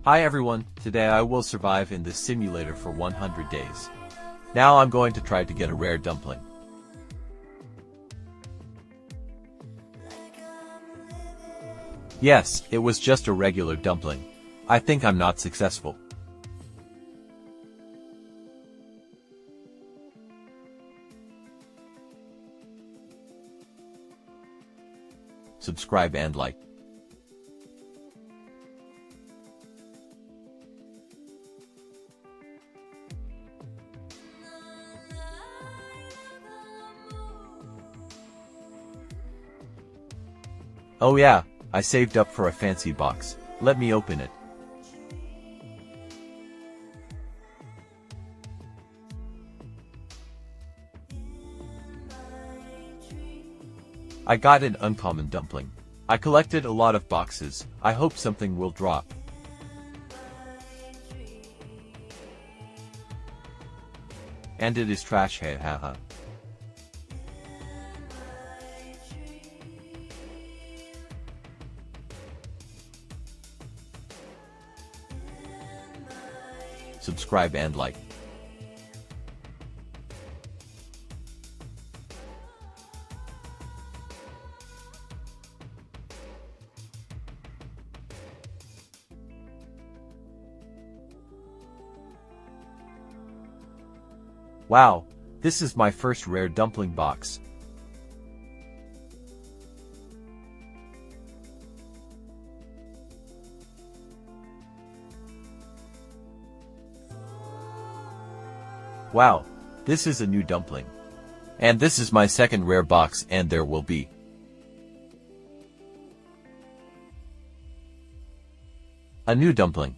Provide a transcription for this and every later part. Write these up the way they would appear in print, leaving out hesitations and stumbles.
Hi everyone, today I will survive in this simulator for 100 days. Now I'm going to try to get a rare dumpling. Yes, it was just a regular dumpling. I think I'm not successful. Subscribe and like. Oh yeah, I saved up for a fancy box. Let me open it. I got an uncommon dumpling. I collected a lot of boxes. I hope something will drop. And it is trash, hey haha. Subscribe and like. Wow, this is my first rare dumpling box. Wow, this is a new dumpling. And this is my second rare box, and there will be a new dumpling.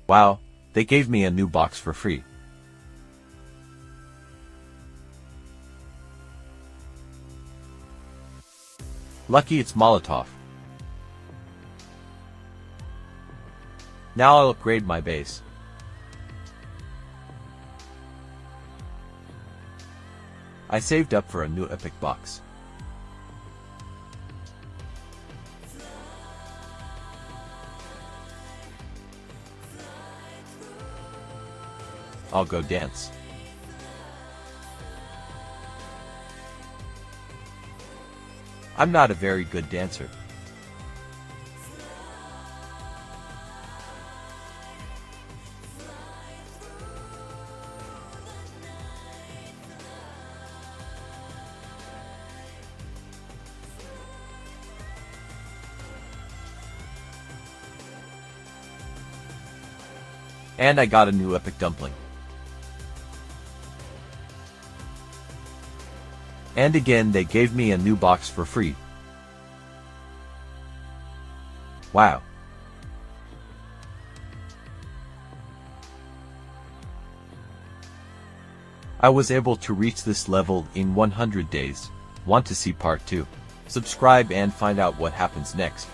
Wow, they gave me a new box for free. Lucky it's Molotov. Now I'll upgrade my base. I saved up for a new epic box. I'll go dance. I'm not a very good dancer. And I got a new epic dumpling. And again they gave me a new box for free. Wow. I was able to reach this level in 100 days. Want to see part 2? Subscribe and find out what happens next.